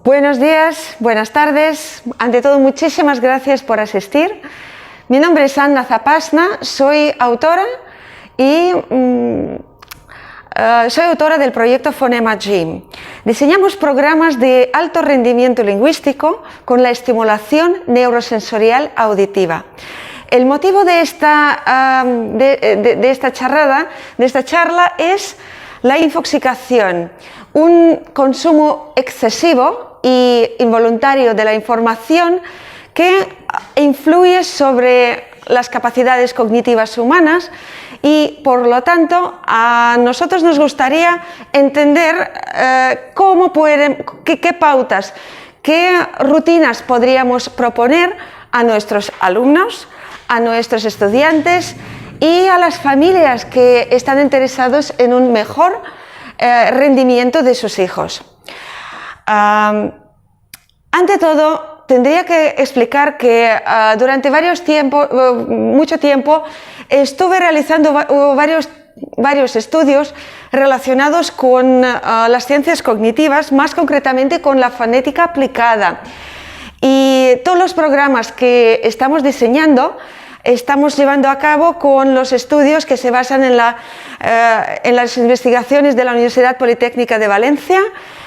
Buenos días, buenas tardes. Ante todo, muchísimas gracias por asistir. Mi nombre es Anna Zapasna, soy autora y soy autora del proyecto Phonema Gym. Diseñamos programas de alto rendimiento lingüístico con la estimulación neurosensorial auditiva. El motivo de esta charla es la infoxicación, un consumo excesivo y involuntario de la información que influye sobre las capacidades cognitivas humanas y, por lo tanto, a nosotros nos gustaría entender qué pautas, qué rutinas podríamos proponer a nuestros alumnos, a nuestros estudiantes y a las familias que están interesados en un mejor rendimiento de sus hijos. Ante todo, tendría que explicar que durante mucho tiempo estuve realizando varios estudios relacionados con las ciencias cognitivas, más concretamente con la fonética aplicada. Y todos los programas que estamos diseñando estamos llevando a cabo con los estudios que se basan en las investigaciones de la Universidad Politécnica de Valencia,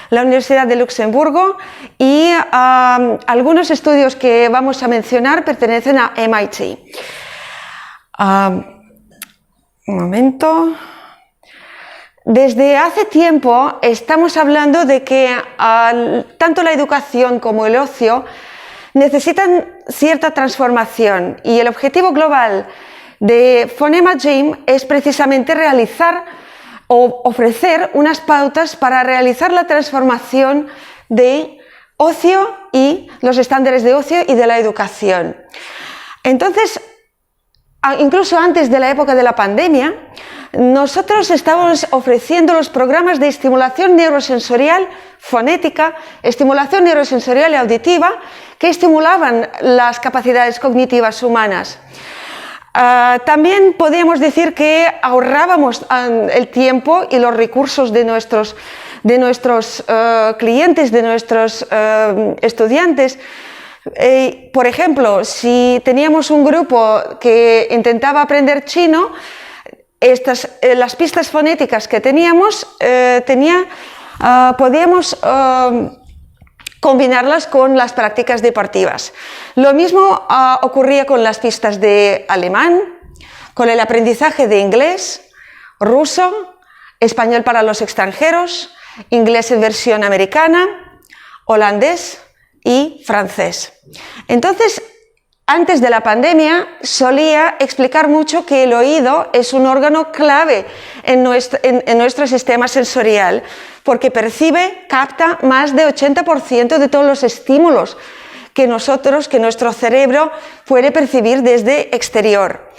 la Universidad de Luxemburgo y algunos estudios que vamos a mencionar pertenecen a MIT. Un momento. Desde hace tiempo estamos hablando de que tanto la educación como el ocio necesitan cierta transformación y el objetivo global de Phonema Gym es precisamente realizar o ofrecer unas pautas para realizar la transformación de ocio y los estándares de ocio y de la educación. Entonces, incluso antes de la época de la pandemia, nosotros estábamos ofreciendo los programas de estimulación neurosensorial fonética, estimulación neurosensorial y auditiva, que estimulaban las capacidades cognitivas humanas. También podríamos decir que ahorrábamos el tiempo y los recursos de nuestros clientes, de nuestros estudiantes. Por ejemplo, si teníamos un grupo que intentaba aprender chino, las pistas fonéticas que teníamos, podíamos combinarlas con las prácticas deportivas. Lo mismo ocurría con las pistas de alemán, con el aprendizaje de inglés, ruso, español para los extranjeros, inglés en versión americana, holandés y francés. Entonces, antes de la pandemia solía explicar mucho que el oído es un órgano clave en nuestro sistema sensorial porque capta más de 80% de todos los estímulos que nuestro cerebro puede percibir desde exterior.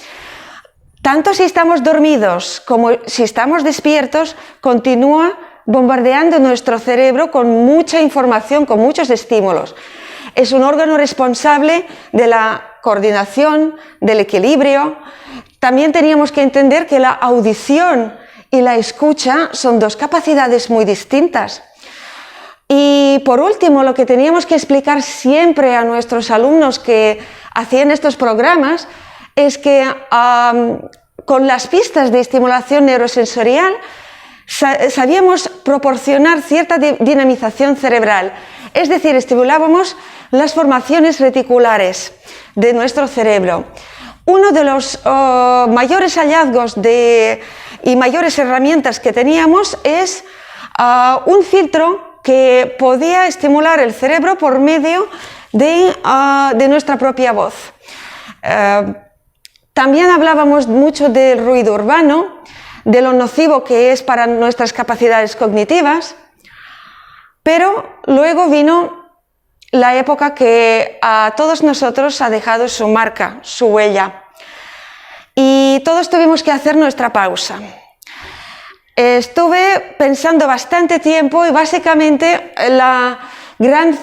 Tanto si estamos dormidos como si estamos despiertos, continúa bombardeando nuestro cerebro con mucha información, con muchos estímulos. Es un órgano responsable de la coordinación, del equilibrio. También teníamos que entender que la audición y la escucha son dos capacidades muy distintas. Y por último, lo que teníamos que explicar siempre a nuestros alumnos que hacían estos programas es que con las pistas de estimulación neurosensorial sabíamos proporcionar cierta dinamización cerebral, es decir, estimulábamos las formaciones reticulares de nuestro cerebro. Uno de los mayores hallazgos y mayores herramientas que teníamos es un filtro que podía estimular el cerebro por medio de nuestra propia voz. También hablábamos mucho del ruido urbano, de lo nocivo que es para nuestras capacidades cognitivas, pero luego vino la época que a todos nosotros ha dejado su marca, su huella, y todos tuvimos que hacer nuestra pausa. Estuve pensando bastante tiempo y básicamente la gran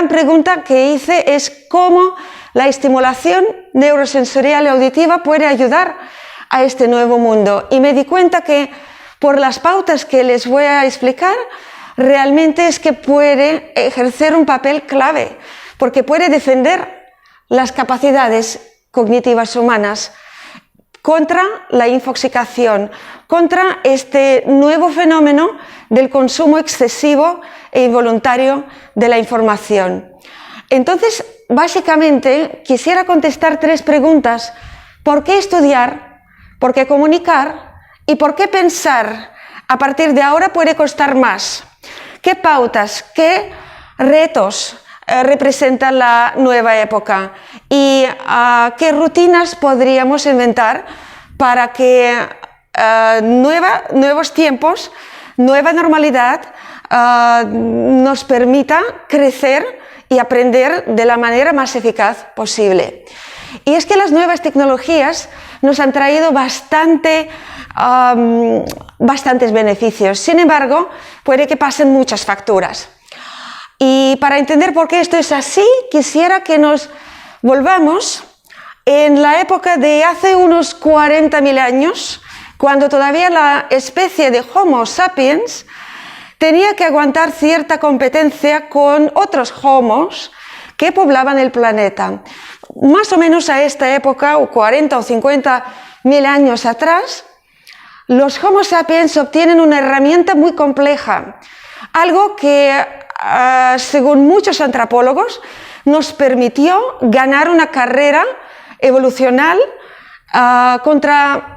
pregunta que hice es cómo la estimulación neurosensorial y auditiva puede ayudar a este nuevo mundo, y me di cuenta que por las pautas que les voy a explicar, realmente es que puede ejercer un papel clave, porque puede defender las capacidades cognitivas humanas contra la infoxicación, contra este nuevo fenómeno del consumo excesivo e involuntario de la información. Entonces, básicamente, quisiera contestar 3 preguntas. ¿Por qué estudiar? ¿Por qué comunicar? ¿Y por qué pensar a partir de ahora puede costar más? ¿Qué pautas, qué retos representa la nueva época? ¿Y qué rutinas podríamos inventar para que nuevos tiempos, nueva normalidad nos permita crecer y aprender de la manera más eficaz posible? Y es que las nuevas tecnologías nos han traído bastantes beneficios. Sin embargo, puede que pasen muchas facturas. Y para entender por qué esto es así, quisiera que nos volvamos en la época de hace unos 40.000 años, cuando todavía la especie de Homo sapiens tenía que aguantar cierta competencia con otros homos que poblaban el planeta. Más o menos a esta época, o 40 o 50.000 años atrás, los Homo sapiens obtienen una herramienta muy compleja, algo que, según muchos antropólogos, nos permitió ganar una carrera evolucional contra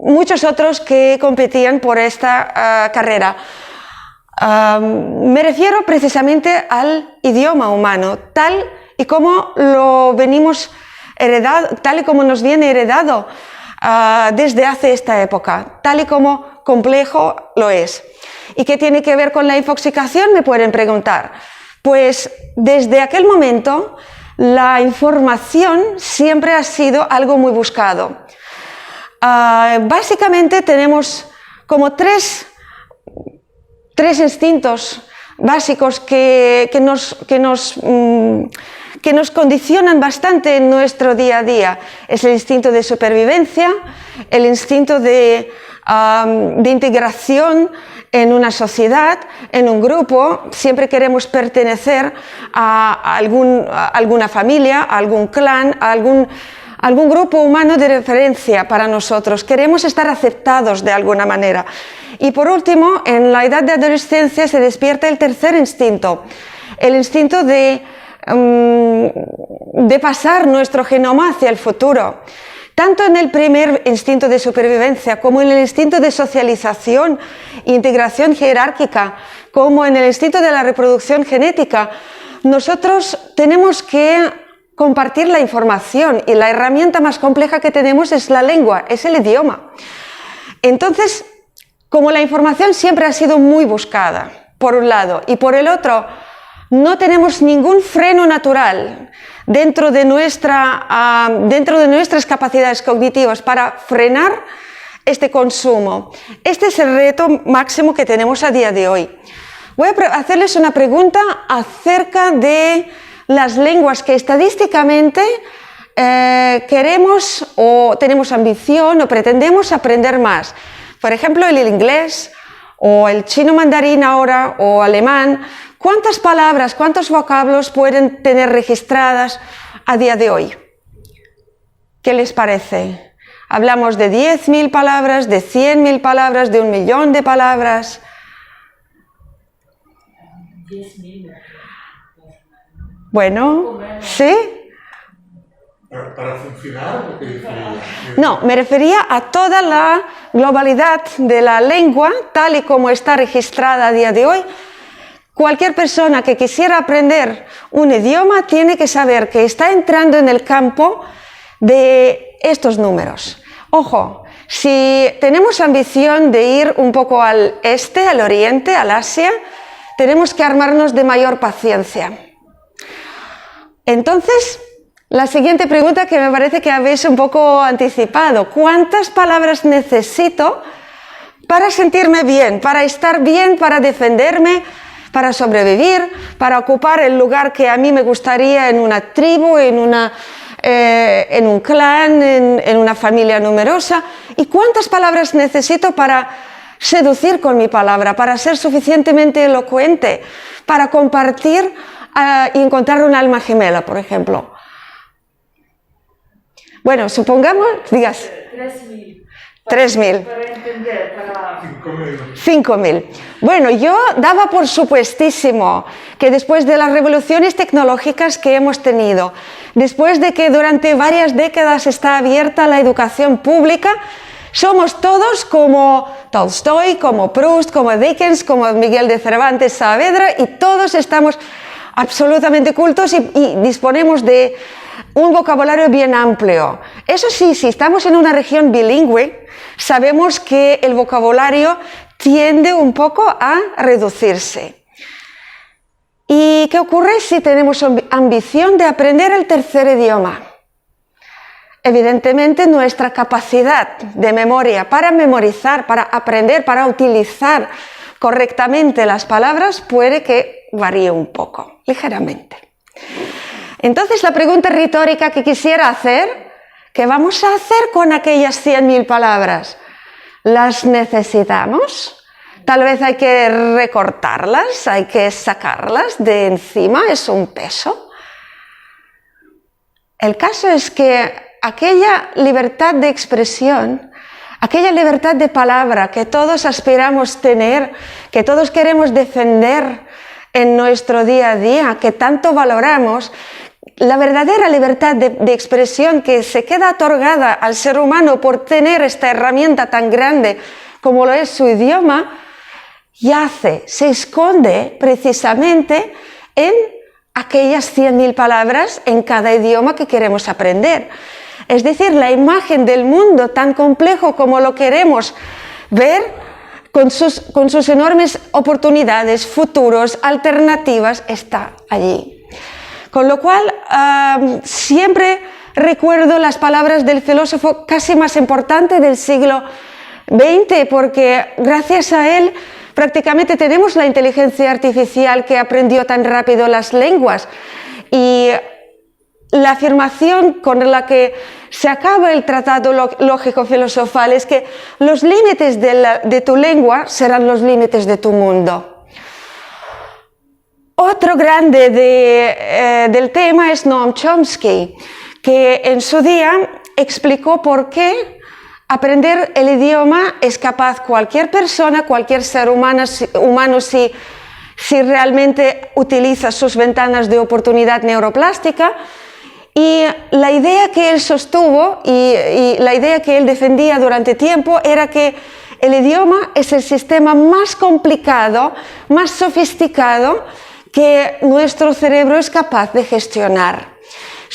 muchos otros que competían por esta carrera. Me refiero precisamente al idioma humano, tal y como lo venimos heredado, tal y como nos viene heredado desde hace esta época, tal y como complejo lo es. ¿Y qué tiene que ver con la infoxicación? Me pueden preguntar. Pues desde aquel momento la información siempre ha sido algo muy buscado. Básicamente tenemos como tres instintos básicos que nos condicionan bastante en nuestro día a día. Es el instinto de supervivencia, el instinto de integración en una sociedad, en un grupo. Siempre queremos pertenecer a alguna familia, a algún clan, a algún grupo humano de referencia para nosotros. Queremos estar aceptados de alguna manera. Y por último, en la edad de adolescencia se despierta el tercer instinto, el instinto de pasar nuestro genoma hacia el futuro. Tanto en el primer instinto de supervivencia como en el instinto de socialización, integración jerárquica, como en el instinto de la reproducción genética, nosotros tenemos que compartir la información y la herramienta más compleja que tenemos es la lengua, es el idioma. Entonces, como la información siempre ha sido muy buscada, por un lado, y por el otro, no tenemos ningún freno natural dentro de nuestras capacidades cognitivas para frenar este consumo. Este es el reto máximo que tenemos a día de hoy. Voy a hacerles una pregunta acerca de las lenguas que estadísticamente queremos o tenemos ambición o pretendemos aprender más. Por ejemplo, el inglés o el chino mandarín ahora o alemán. ¿Cuántas palabras, cuántos vocablos pueden tener registradas a día de hoy? ¿Qué les parece? ¿Hablamos de 10.000 palabras, de 100.000 palabras, de 1.000.000 de palabras? 10.000. Bueno, ¿sí? Para funcionar, ¿o qué difería? No, me refería a toda la globalidad de la lengua, tal y como está registrada a día de hoy. Cualquier persona que quisiera aprender un idioma tiene que saber que está entrando en el campo de estos números. Ojo, si tenemos ambición de ir un poco al este, al oriente, al Asia, tenemos que armarnos de mayor paciencia. Entonces, la siguiente pregunta que me parece que habéis un poco anticipado. ¿Cuántas palabras necesito para sentirme bien, para estar bien, para defenderme, para sobrevivir, para ocupar el lugar que a mí me gustaría en una tribu, en un clan, en una familia numerosa? ¿Y cuántas palabras necesito para seducir con mi palabra, para ser suficientemente elocuente, para compartir y encontrar un alma gemela, por ejemplo. Bueno, supongamos, digas. 3.000. 3.000. Para entender, para... 5.000. 5.000. Bueno, yo daba por supuestísimo que después de las revoluciones tecnológicas que hemos tenido, después de que durante varias décadas está abierta la educación pública, somos todos como Tolstoy, como Proust, como Dickens, como Miguel de Cervantes Saavedra, y todos estamos absolutamente cultos y disponemos de un vocabulario bien amplio. Eso sí, si estamos en una región bilingüe, sabemos que el vocabulario tiende un poco a reducirse. ¿Y qué ocurre si tenemos ambición de aprender el tercer idioma? Evidentemente, nuestra capacidad de memoria para memorizar, para aprender, para utilizar correctamente las palabras puede que varíe un poco, ligeramente. Entonces, la pregunta retórica que quisiera hacer, ¿qué vamos a hacer con aquellas 100.000 palabras? ¿Las necesitamos? Tal vez hay que recortarlas, hay que sacarlas de encima, es un peso. El caso es que aquella libertad de expresión, aquella libertad de palabra que todos aspiramos tener, que todos queremos defender en nuestro día a día, que tanto valoramos, la verdadera libertad de expresión que se queda otorgada al ser humano por tener esta herramienta tan grande como lo es su idioma, yace, se esconde precisamente en aquellas 100.000 palabras en cada idioma que queremos aprender. Es decir, la imagen del mundo tan complejo como lo queremos ver, con sus enormes oportunidades, futuros, alternativas, está allí. Con lo cual, siempre recuerdo las palabras del filósofo casi más importante del siglo XX, porque gracias a él prácticamente tenemos la inteligencia artificial que aprendió tan rápido las lenguas. Y la afirmación con la que se acaba el tratado lógico-filosofal es que los límites de tu lengua serán los límites de tu mundo. Otro grande del tema es Noam Chomsky, que en su día explicó por qué aprender el idioma es capaz cualquier persona, cualquier ser humano si realmente utiliza sus ventanas de oportunidad neuroplástica. Y la idea que él sostuvo y la idea que él defendía durante tiempo era que el idioma es el sistema más complicado, más sofisticado que nuestro cerebro es capaz de gestionar.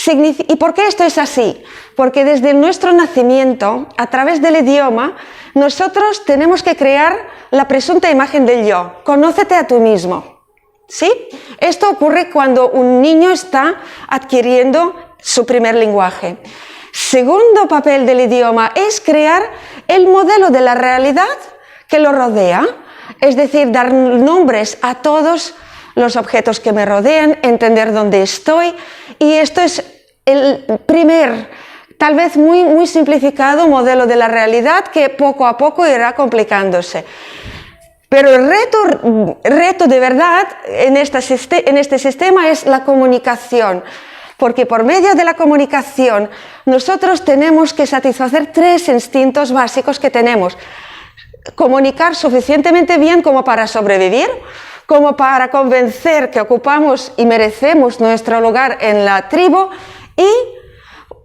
¿Y por qué esto es así? Porque desde nuestro nacimiento, a través del idioma, nosotros tenemos que crear la presunta imagen del yo. Conócete a tú mismo. ¿Sí? Esto ocurre cuando un niño está adquiriendo su primer lenguaje. Segundo papel del idioma es crear el modelo de la realidad que lo rodea, es decir, dar nombres a todos los objetos que me rodean, entender dónde estoy, y esto es el primer, tal vez muy simplificado modelo de la realidad que poco a poco irá complicándose. Pero el reto de verdad en este sistema es la comunicación, porque por medio de la comunicación nosotros tenemos que satisfacer 3 instintos básicos que tenemos. Comunicar suficientemente bien como para sobrevivir, como para convencer que ocupamos y merecemos nuestro lugar en la tribu, y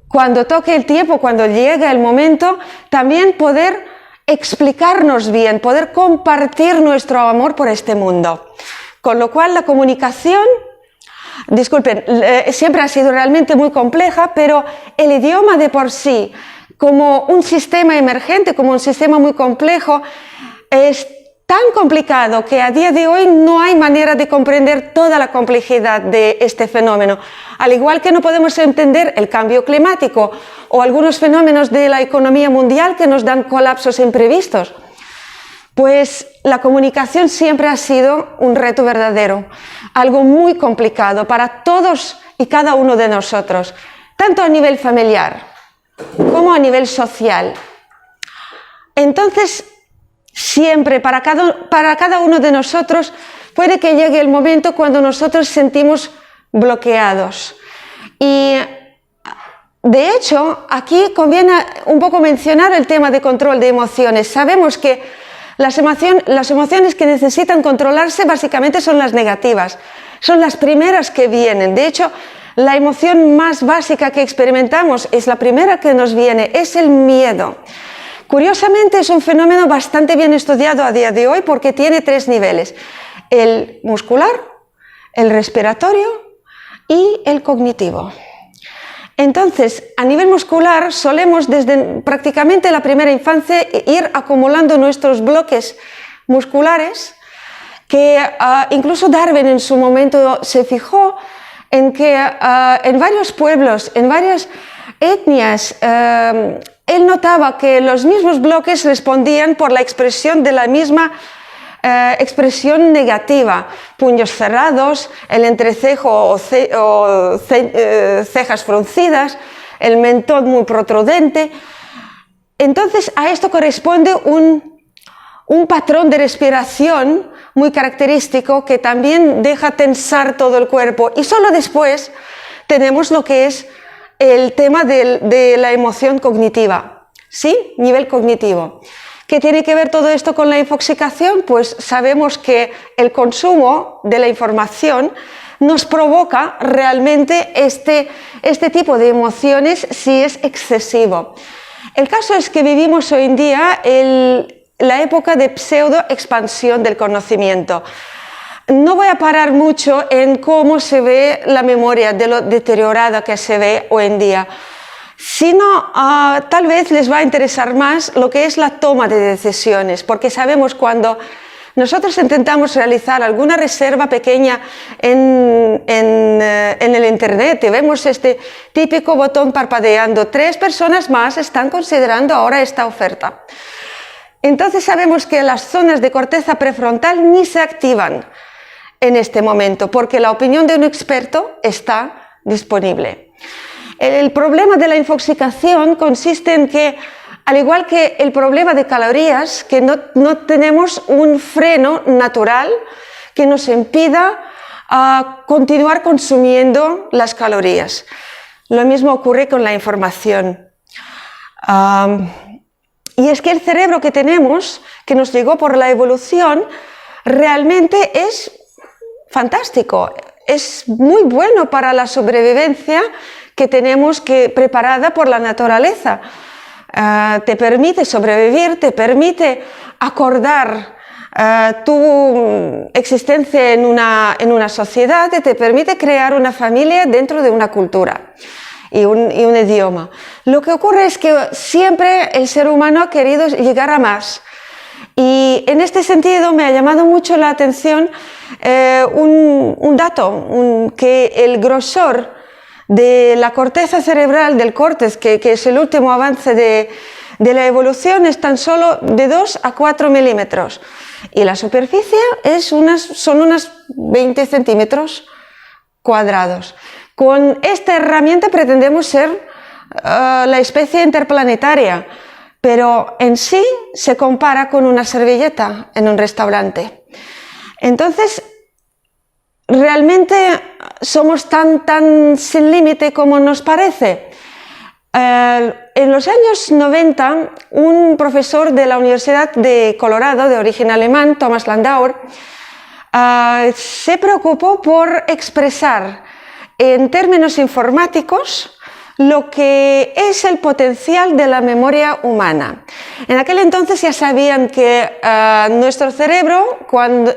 cuando toque el tiempo, cuando llegue el momento, también poder explicarnos bien, poder compartir nuestro amor por este mundo. Con lo cual la comunicación, disculpen, siempre ha sido realmente muy compleja, pero el idioma de por sí, como un sistema emergente, como un sistema muy complejo, es tan complicado que a día de hoy no hay manera de comprender toda la complejidad de este fenómeno. Al igual que no podemos entender el cambio climático o algunos fenómenos de la economía mundial que nos dan colapsos imprevistos, pues la comunicación siempre ha sido un reto verdadero, algo muy complicado para todos y cada uno de nosotros, tanto a nivel familiar como a nivel social. Entonces, siempre, para cada uno de nosotros, puede que llegue el momento cuando nosotros sentimos bloqueados. Y de hecho, aquí conviene un poco mencionar el tema de control de emociones. Sabemos que las emociones que necesitan controlarse básicamente son las negativas, son las primeras que vienen. De hecho, la emoción más básica que experimentamos es la primera que nos viene, es el miedo. Curiosamente es un fenómeno bastante bien estudiado a día de hoy porque tiene 3 niveles: el muscular, el respiratorio y el cognitivo. Entonces, a nivel muscular solemos desde prácticamente la primera infancia ir acumulando nuestros bloques musculares que incluso Darwin en su momento se fijó en que en varios pueblos, en varias etnias, él notaba que los mismos bloques respondían por la expresión de la misma expresión negativa: puños cerrados, el entrecejo o cejas fruncidas, el mentón muy protrudente. Entonces a esto corresponde un patrón de respiración muy característico que también deja tensar todo el cuerpo, y solo después tenemos lo que es el tema de la emoción cognitiva, ¿sí? Nivel cognitivo. ¿Qué tiene que ver todo esto con la infoxicación? Pues sabemos que el consumo de la información nos provoca realmente este tipo de emociones si es excesivo. El caso es que vivimos hoy en día la época de pseudo-expansión del conocimiento. No voy a parar mucho en cómo se ve la memoria, de lo deteriorada que se ve hoy en día, sino tal vez les va a interesar más lo que es la toma de decisiones, porque sabemos cuando nosotros intentamos realizar alguna reserva pequeña en el internet y vemos este típico botón parpadeando: 3 personas más están considerando ahora esta oferta. Entonces sabemos que las zonas de corteza prefrontal ni se activan en este momento, porque la opinión de un experto está disponible. El problema de la infoxicación consiste en que, al igual que el problema de calorías, que no tenemos un freno natural que nos impida continuar consumiendo las calorías. Lo mismo ocurre con la información. Y es que el cerebro que tenemos, que nos llegó por la evolución, realmente es fantástico, es muy bueno para la sobrevivencia que tenemos preparada por la naturaleza. Te permite sobrevivir, te permite acordar tu existencia en una sociedad, y te permite crear una familia dentro de una cultura y un idioma. Lo que ocurre es que siempre el ser humano ha querido llegar a más. Y en este sentido me ha llamado mucho la atención un dato, que el grosor de la corteza cerebral, del córtex, que es el último avance de la evolución, es tan solo de 2 a 4 milímetros. Y la superficie son unos 20 centímetros cuadrados. Con esta herramienta pretendemos ser la especie interplanetaria, pero en sí se compara con una servilleta en un restaurante. Entonces, ¿realmente somos tan sin límite como nos parece? En los años 90, un profesor de la Universidad de Colorado, de origen alemán, Thomas Landauer, se preocupó por expresar en términos informáticos lo que es el potencial de la memoria humana. En aquel entonces ya sabían que nuestro cerebro,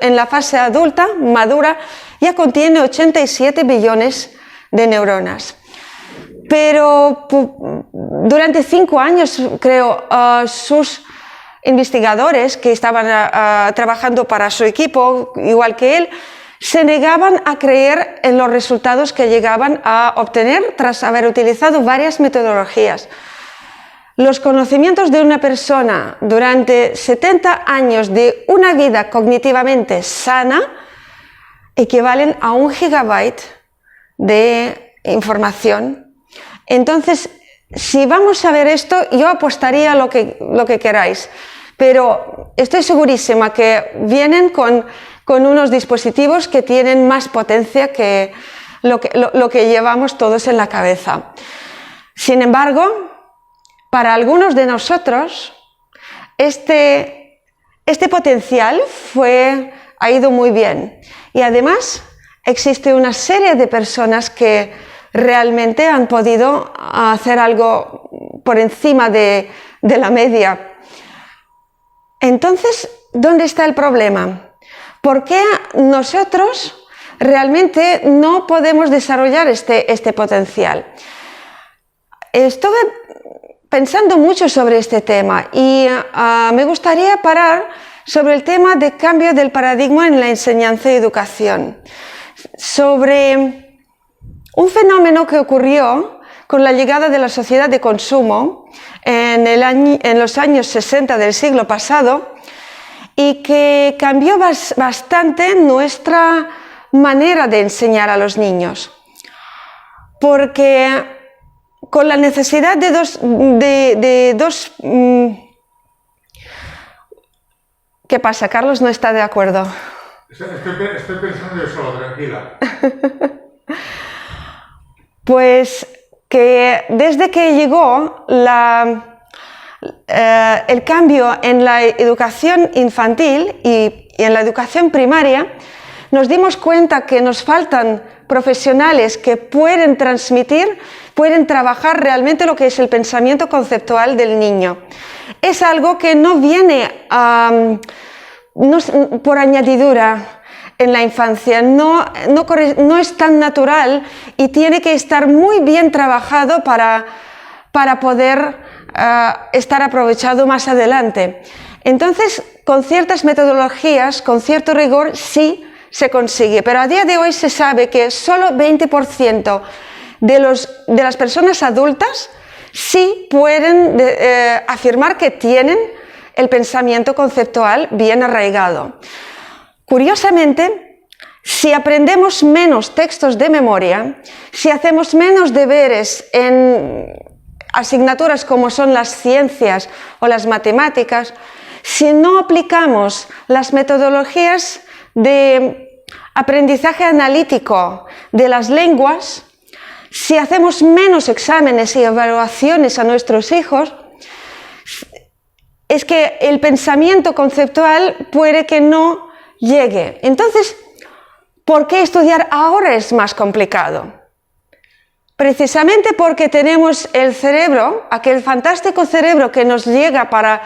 en la fase adulta, madura, ya contiene 87 billones de neuronas. Pero durante 5 años, creo, sus investigadores que estaban trabajando para su equipo, igual que él, se negaban a creer en los resultados que llegaban a obtener tras haber utilizado varias metodologías. Los conocimientos de una persona durante 70 años de una vida cognitivamente sana equivalen a 1 gigabyte de información. Entonces, si vamos a ver esto, yo apostaría lo que queráis. pero estoy segurísima que vienen con unos dispositivos que tienen más potencia que lo que llevamos todos en la cabeza. Sin embargo, para algunos de nosotros, este potencial ha ido muy bien. Y además, existe una serie de personas que realmente han podido hacer algo por encima de la media. Entonces, ¿dónde está el problema? ¿Por qué nosotros realmente no podemos desarrollar este potencial? Estuve pensando mucho sobre este tema y me gustaría parar sobre el tema de cambio del paradigma en la enseñanza y educación, sobre un fenómeno que ocurrió con la llegada de la sociedad de consumo en los años 60 del siglo pasado y que cambió bastante nuestra manera de enseñar a los niños. Porque con la necesidad de dos... ¿Qué pasa? Carlos no está de acuerdo. Estoy pensando yo solo, tranquila. Pues que desde que llegó el cambio en la educación infantil y en la educación primaria, nos dimos cuenta que nos faltan profesionales que pueden transmitir, pueden trabajar realmente lo que es el pensamiento conceptual del niño. Es algo que no viene por añadidura en la infancia, no es tan natural y tiene que estar muy bien trabajado para poder estar aprovechado más adelante. Entonces, con ciertas metodologías, con cierto rigor, sí se consigue, pero a día de hoy se sabe que solo 20% de las personas adultas sí pueden afirmar que tienen el pensamiento conceptual bien arraigado. Curiosamente, si aprendemos menos textos de memoria, si hacemos menos deberes en asignaturas como son las ciencias o las matemáticas, si no aplicamos las metodologías de aprendizaje analítico de las lenguas, si hacemos menos exámenes y evaluaciones a nuestros hijos, es que el pensamiento conceptual puede que no llegue. Entonces, ¿por qué estudiar ahora es más complicado? Precisamente porque tenemos el cerebro, aquel fantástico cerebro que nos llega para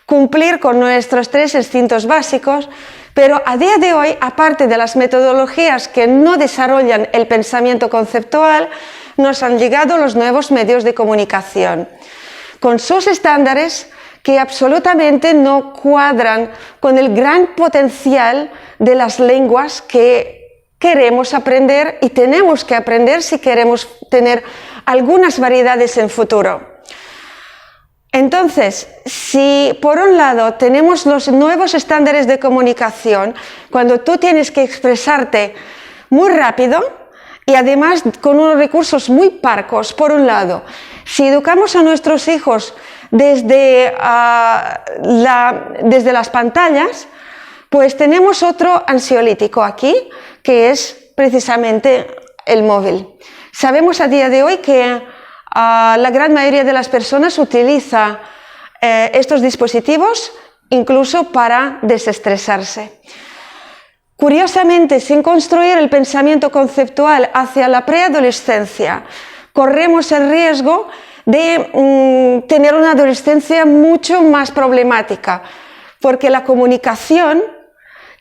cumplir con nuestros 3 instintos básicos, pero a día de hoy, aparte de las metodologías que no desarrollan el pensamiento conceptual, nos han llegado los nuevos medios de comunicación, con sus estándares que absolutamente no cuadran con el gran potencial de las lenguas que queremos aprender y tenemos que aprender si queremos tener algunas variedades en futuro. Entonces, si por un lado tenemos los nuevos estándares de comunicación, cuando tú tienes que expresarte muy rápido y además con unos recursos muy parcos, por un lado, si educamos a nuestros hijos desde las pantallas, pues tenemos otro ansiolítico aquí, que es precisamente el móvil. Sabemos a día de hoy que la gran mayoría de las personas utiliza estos dispositivos incluso para desestresarse. Curiosamente, sin construir el pensamiento conceptual hacia la preadolescencia, corremos el riesgo de tener una adolescencia mucho más problemática, porque la comunicación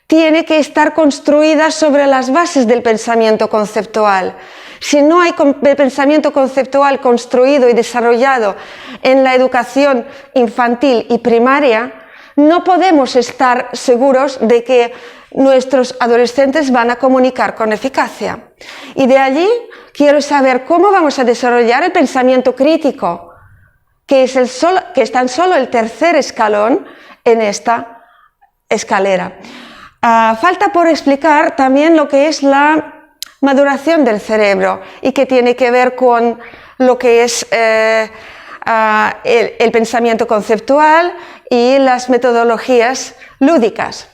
tiene que estar construida sobre las bases del pensamiento conceptual. Si no hay pensamiento conceptual construido y desarrollado en la educación infantil y primaria, no podemos estar seguros de que nuestros adolescentes van a comunicar con eficacia. Y de allí quiero saber cómo vamos a desarrollar el pensamiento crítico, que es tan solo el tercer escalón en esta escalera. Falta por explicar también lo que es la maduración del cerebro y que tiene que ver con lo que es el pensamiento conceptual y las metodologías lúdicas.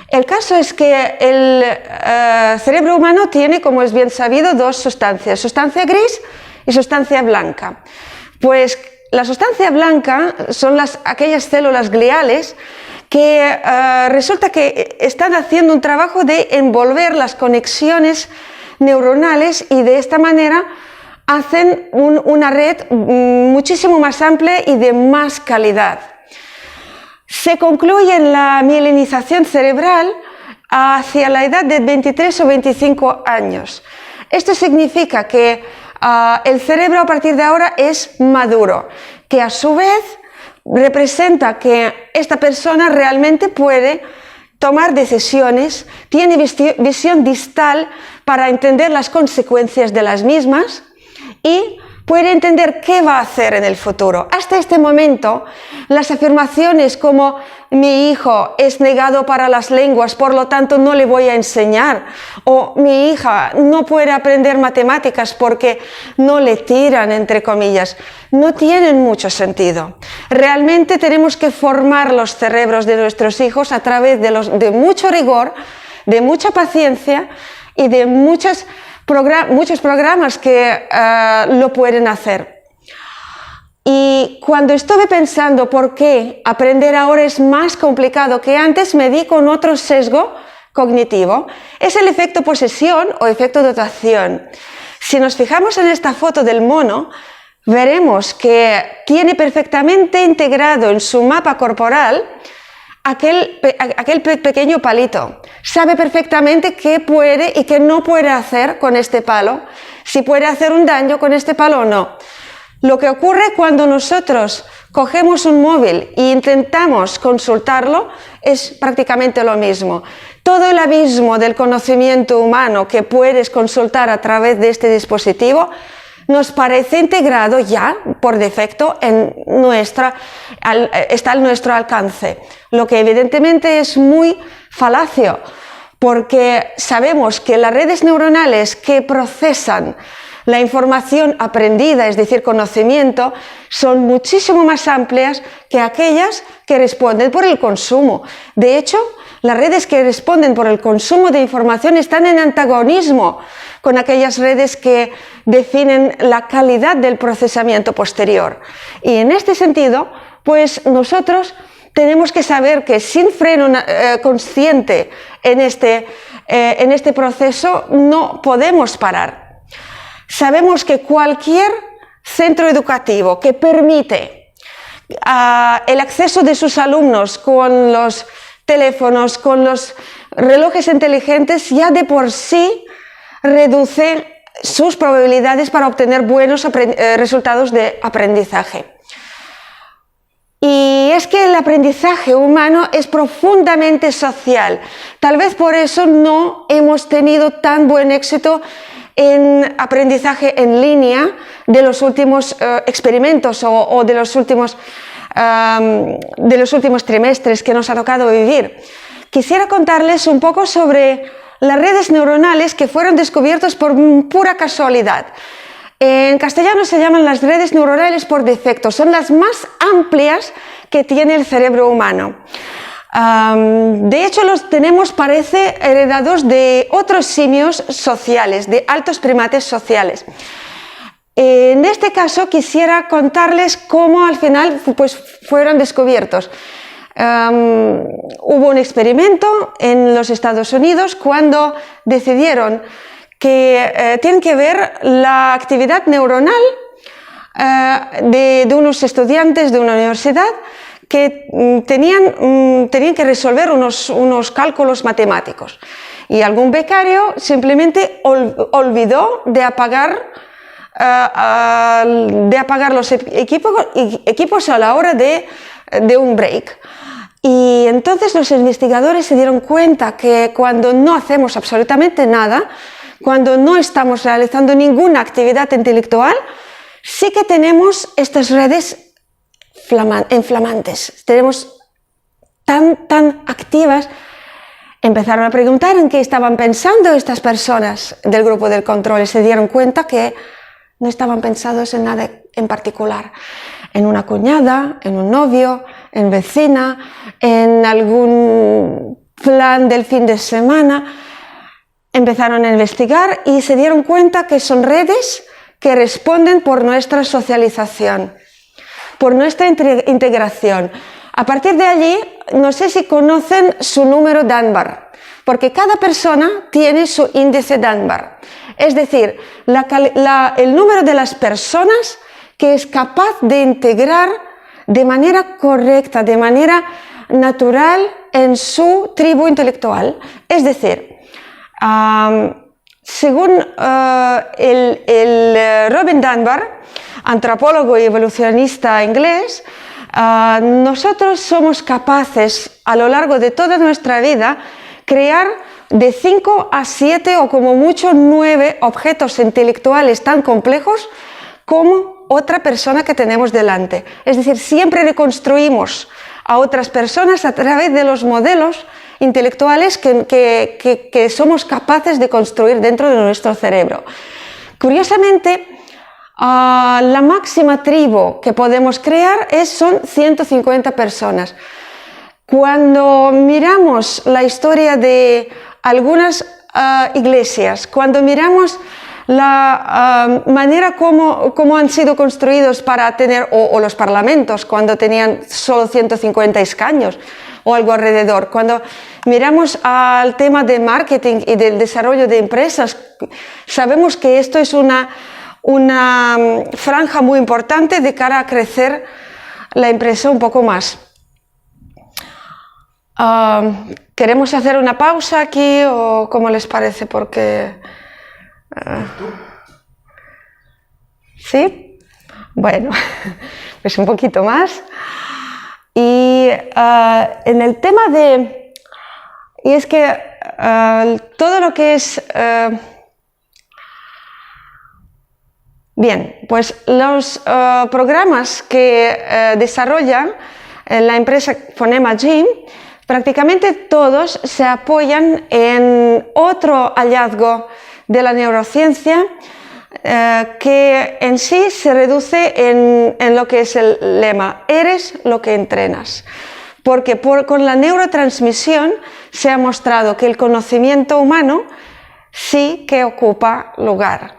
El caso es que el cerebro humano tiene, como es bien sabido, dos sustancias, sustancia gris y sustancia blanca. Pues la sustancia blanca son aquellas células gliales que resulta que están haciendo un trabajo de envolver las conexiones neuronales y de esta manera hacen una red muchísimo más amplia y de más calidad. Se concluye en la mielinización cerebral hacia la edad de 23 o 25 años. Esto significa que el cerebro a partir de ahora es maduro, que a su vez representa que esta persona realmente puede tomar decisiones, tiene visión distal para entender las consecuencias de las mismas y puede entender qué va a hacer en el futuro. Hasta este momento, las afirmaciones como mi hijo es negado para las lenguas, por lo tanto no le voy a enseñar, o mi hija no puede aprender matemáticas porque no le tiran, entre comillas, no tienen mucho sentido. Realmente tenemos que formar los cerebros de nuestros hijos a través de mucho rigor, de mucha paciencia y de muchos programas que lo pueden hacer. Y cuando estuve pensando por qué aprender ahora es más complicado que antes, me di con otro sesgo cognitivo. Es el efecto posesión o efecto dotación. Si nos fijamos en esta foto del mono, veremos que tiene perfectamente integrado en su mapa corporal aquel pequeño palito. Sabe perfectamente qué puede y qué no puede hacer con este palo, si puede hacer un daño con este palo o no. Lo que ocurre cuando nosotros cogemos un móvil e intentamos consultarlo es prácticamente lo mismo. Todo el abismo del conocimiento humano que puedes consultar a través de este dispositivo nos parece integrado ya por defecto está a nuestro alcance, lo que evidentemente es muy falacio, porque sabemos que las redes neuronales que procesan la información aprendida, es decir, conocimiento, son muchísimo más amplias que aquellas que responden por el consumo. De hecho, las redes que responden por el consumo de información están en antagonismo con aquellas redes que definen la calidad del procesamiento posterior. Y en este sentido, pues nosotros tenemos que saber que sin freno consciente en este proceso no podemos parar. Sabemos que cualquier centro educativo que permite el acceso de sus alumnos con los teléfonos, con los relojes inteligentes, ya de por sí reduce sus probabilidades para obtener buenos resultados de aprendizaje. Y es que el aprendizaje humano es profundamente social. Tal vez por eso no hemos tenido tan buen éxito en aprendizaje en línea de los últimos experimentos o de los últimos trimestres que nos ha tocado vivir. Quisiera contarles un poco sobre las redes neuronales que fueron descubiertas por pura casualidad. En castellano se llaman las redes neuronales por defecto, son las más amplias que tiene el cerebro humano. De hecho, los tenemos, parece, heredados de otros simios sociales, de altos primates sociales. En este caso quisiera contarles cómo al final pues, fueron descubiertos. Hubo un experimento en los Estados Unidos cuando decidieron que tienen que ver la actividad neuronal de unos estudiantes de una universidad que tenían que resolver unos cálculos matemáticos. Y algún becario simplemente olvidó de apagar los equipos a la hora de un break. Y entonces los investigadores se dieron cuenta que cuando no hacemos absolutamente nada, cuando no estamos realizando ninguna actividad intelectual, sí que tenemos estas redes inflamantes, tenemos tan activas. Empezaron a preguntar en qué estaban pensando estas personas del grupo del control y se dieron cuenta que no estaban pensados en nada en particular. en una cuñada, en un novio, en vecina, en algún plan del fin de semana. Empezaron a investigar y se dieron cuenta que son redes que responden por nuestra socialización, por nuestra integración. A partir de allí, no sé si conocen su número Dunbar, porque cada persona tiene su índice Dunbar. Es decir, el número de las personas que es capaz de integrar de manera correcta, de manera natural en su tribu intelectual. Es decir, según Robin Dunbar, antropólogo y evolucionista inglés, nosotros somos capaces a lo largo de toda nuestra vida crear de 5 a 7 o como mucho 9 objetos intelectuales tan complejos como otra persona que tenemos delante. Es decir, siempre reconstruimos a otras personas a través de los modelos intelectuales que somos capaces de construir dentro de nuestro cerebro. Curiosamente, la máxima tribu que podemos crear son 150 personas. Cuando miramos la historia de algunas iglesias, cuando miramos la manera como han sido construidos para tener, o los parlamentos, cuando tenían solo 150 escaños o algo alrededor, cuando miramos al tema de marketing y del desarrollo de empresas, sabemos que esto es una franja muy importante de cara a crecer la empresa un poco más. ¿Queremos hacer una pausa aquí o cómo les parece? Porque... ¿sí? Bueno, pues un poquito más. Y en el tema de... Y es que todo lo que es... bien, pues los programas que desarrollan la empresa Phonema Gym, prácticamente todos se apoyan en otro hallazgo de la neurociencia que en sí se reduce en lo que es el lema, eres lo que entrenas. Porque con la neurotransmisión se ha mostrado que el conocimiento humano sí que ocupa lugar.